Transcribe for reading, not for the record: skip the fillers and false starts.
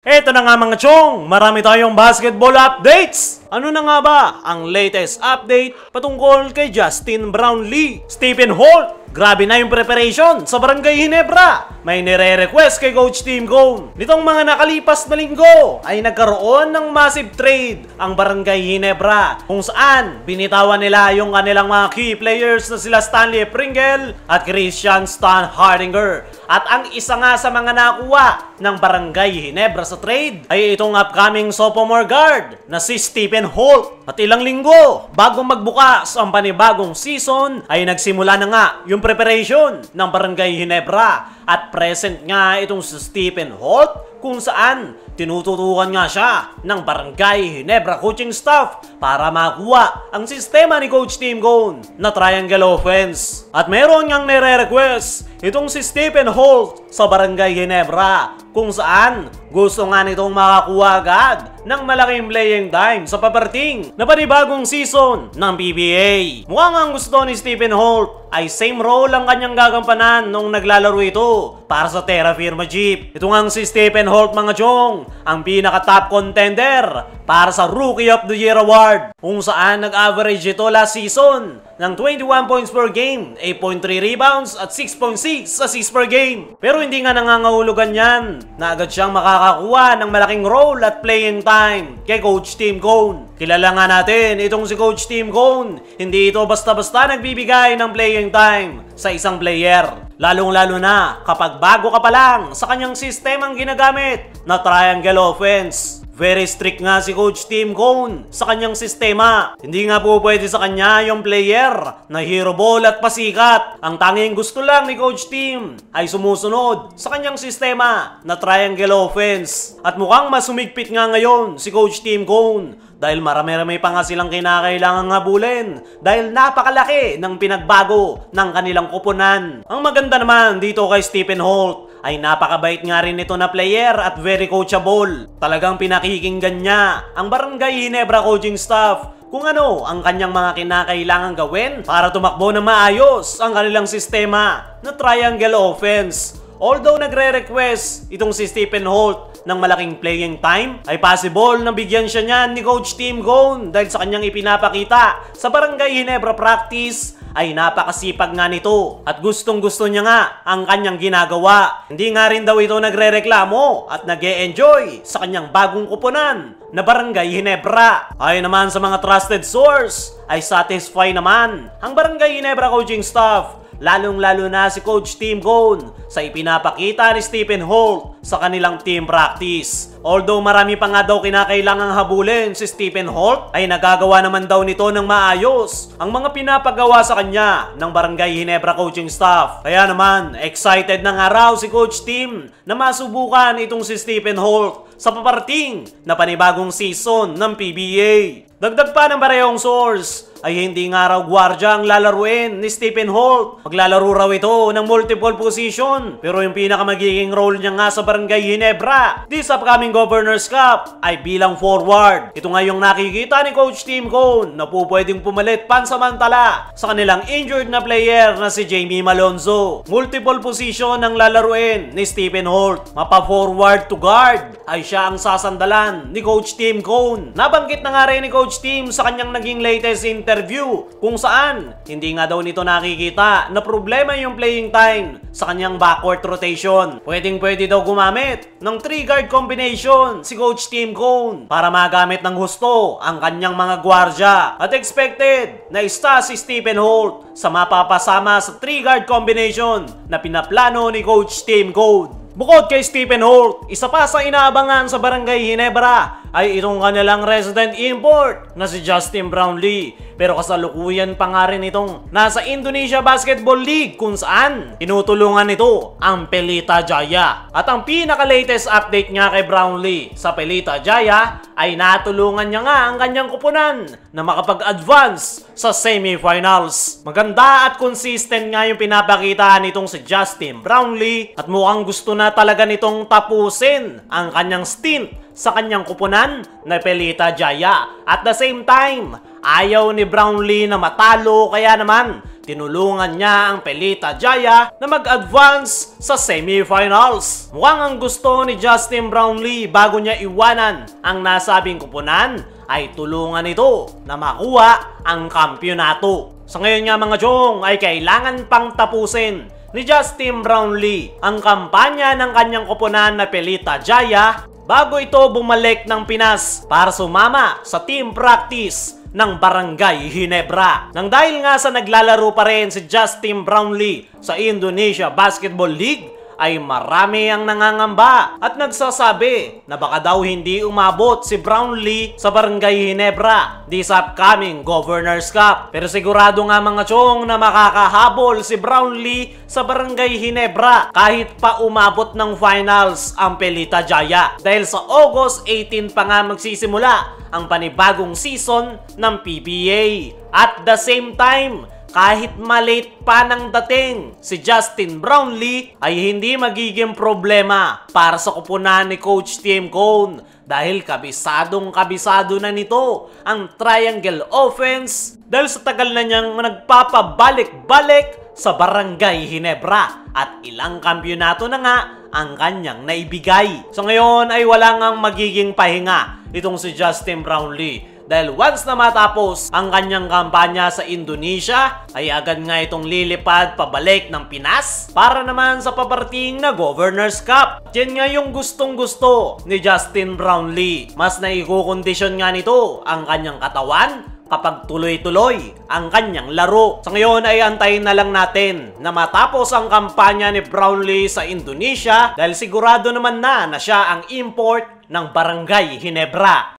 Eto na nga mga chong, marami tayong basketball updates! Ano na nga ba ang latest update patungkol kay Justin Brownlee? Stephen Holt, grabe na yung preparation sa Barangay Ginebra. May nire-request kay Coach Tim Cone. Nitong mga nakalipas na linggo ay nagkaroon ng massive trade ang Barangay Ginebra kung saan binitawan nila yung kanilang mga key players na sila Stanley Pringle at Christian Stan Hardinger. At ang isa nga sa mga nakuha ng Barangay Ginebra sa trade ay itong upcoming sophomore guard na si Stephen Holt. At ilang linggo bago magbukas ang panibagong season ay nagsimula na nga yung preparation ng Barangay Ginebra. At present nga itong si Stephen Holt kung saan tinututukan nga siya ng Barangay Ginebra coaching staff para makuha ang sistema ni Coach Tim Cone na triangle offense. At meron ngang nire-request itong si Stephen Holt sa Barangay Ginebra kung saan gusto nga nitong makakuha agad ng malaking playing time sa paparating na panibagong season ng PBA. Mukhang ang gusto ni Stephen Holt ay same role ang kanyang gagampanan nung naglalaro ito para sa Terra Firma Jeep. Ito nga si Stephen Holt mga chong, ang pinaka-top contender para sa Rookie of the Year Award kung saan nag-average ito last season ng 21 points per game, 8.3 rebounds at 6.6 assists per game. Pero hindi nga nangangahulugan yan na agad siyang makakakuha ng malaking role at playing time kay Coach Tim Cone. Kilala nga natin itong si Coach Tim Cone, hindi ito basta-basta nagbibigay ng playing time sa isang player. Lalong-lalo na kapag bago ka pa lang sa kanyang sistemang ginagamit na triangle offense. Very strict nga si Coach Tim Cone sa kanyang sistema. Hindi nga po pwede sa kanya yung player na hero ball at pasikat. Ang tanging gusto lang ni Coach Tim ay sumusunod sa kanyang sistema na triangle offense. At mukhang mas sumigpit nga ngayon si Coach Tim Cone dahil marami-rami pa nga silang kinakailangang habulin dahil napakalaki ng pinagbago ng kanilang kupunan. Ang maganda naman dito kay Stephen Holt ay napakabait nga rin ito na player at very coachable. Talagang pinakikinggan niya ang Barangay Ginebra coaching staff kung ano ang kanyang mga kinakailangang gawin para tumakbo na maayos ang kanilang sistema na triangle offense. Although nagre-request itong si Stephen Holt ng malaking playing time, ay possible na bigyan siya niyan ni Coach Tim Cone dahil sa kanyang ipinapakita sa Barangay Ginebra practice ay napakasipag nga nito at gustong-gusto niya nga ang kanyang ginagawa. Hindi nga rin daw ito nagre-reklamo at nag-e-enjoy sa kanyang bagong kupunan na Barangay Ginebra. Ayon naman sa mga trusted source ay satisfy naman ang Barangay Ginebra coaching staff, lalong-lalo na si Coach Tim Cone sa ipinapakita ni Stephen Holt sa kanilang team practice. Although marami pa nga daw kinakailangang habulin si Stephen Holt, ay nagagawa naman daw nito ng maayos ang mga pinapagawa sa kanya ng Barangay Ginebra coaching staff. Kaya naman, excited na nga raw si Coach Tim na masubukan itong si Stephen Holt sa paparating na panibagong season ng PBA. Dagdag pa ng parehong source ay hindi nga raw gwardiya ang lalaruin ni Stephen Holt. Maglalaro raw ito ng multiple position. Pero yung pinakamagiging role niya nga sa Barangay Ginebra this upcoming Governor's Cup ay bilang forward. Ito nga yung nakikita ni Coach Tim Cone na po pwedeng pumalit pansamantala sa kanilang injured na player na si Jamie Malonzo. Multiple position ang lalaruin ni Stephen Holt. Mapa forward to guard ay siya ang sasandalan ni Coach Tim Cone. Nabanggit na nga rin ni Coach Tim sa kanyang naging latest interview kung saan hindi nga daw nito nakikita na problema yung playing time sa kanyang backcourt rotation. Pwedeng-pwede daw gumamit ng 3-guard combination si Coach Tim Cone para magamit ng husto ang kanyang mga gwardya. At expected na isa si Stephen Holt sa mapapasama sa 3-guard combination na pinaplano ni Coach Tim Cone. Bukod kay Stephen Holt, isa pa sa inaabangan sa Barangay Ginebra ay itong kanilang resident import na si Justin Brownlee. Pero kasalukuyan pa nga rin itong nasa Indonesia Basketball League kung saan tinutulungan nito ang Pelita Jaya. At ang pinaka-latest update nga kay Brownlee sa Pelita Jaya ay natulungan niya nga ang kanyang kupunan na makapag-advance sa semifinals. Maganda at consistent nga yung pinapakita nitong si Justin Brownlee at mukhang gusto na talaga nitong tapusin ang kanyang stint sa kanyang kupunan na Pelita Jaya. At the same time, ayaw ni Brownlee na matalo kaya naman tinulungan niya ang Pelita Jaya na mag-advance sa semifinals. Mukhang ang gusto ni Justin Brownlee bago niya iwanan ang nasabing kupunan ay tulungan ito na makuha ang kampyonato. Sa ngayon nga mga chong ay kailangan pang tapusin ni Justin Brownlee ang kampanya ng kanyang kupunan na Pelita Jaya bago ito bumalik ng Pinas para sumama sa team practice ng Barangay Ginebra. Nang dahil nga sa naglalaro pa rin si Justin Brownlee sa Indonesia Basketball League, ay marami ang nangangamba at nagsasabi na baka daw hindi umabot si Brownlee sa Barangay Ginebra this upcoming Governors Cup. Pero sigurado nga mga chong na makakahabol si Brownlee sa Barangay Ginebra kahit pa umabot ng finals ang Pelita Jaya. Dahil sa August 18 pa nga magsisimula ang panibagong season ng PBA. At the same time, kahit malate pa ng dating si Justin Brownlee ay hindi magiging problema para sa kupunan ni Coach Tim Cone dahil kabisado na nito ang triangle offense dahil sa tagal na niyang nagpapabalik-balik sa Barangay Ginebra at ilang kampyonato na nga ang kanyang naibigay. So ngayon ay wala ngang magiging pahinga itong si Justin Brownlee. Dahil once na matapos ang kanyang kampanya sa Indonesia, ay agad nga itong lilipad pabalik ng Pinas para naman sa paparting na Governors Cup. Yan nga yung gustong-gusto ni Justin Brownlee. Mas naikukondisyon nga nito ang kanyang katawan kapag tuloy-tuloy ang kanyang laro. Sa ngayon ay antayin na lang natin na matapos ang kampanya ni Brownlee sa Indonesia dahil sigurado naman na siya ang import ng Barangay Ginebra.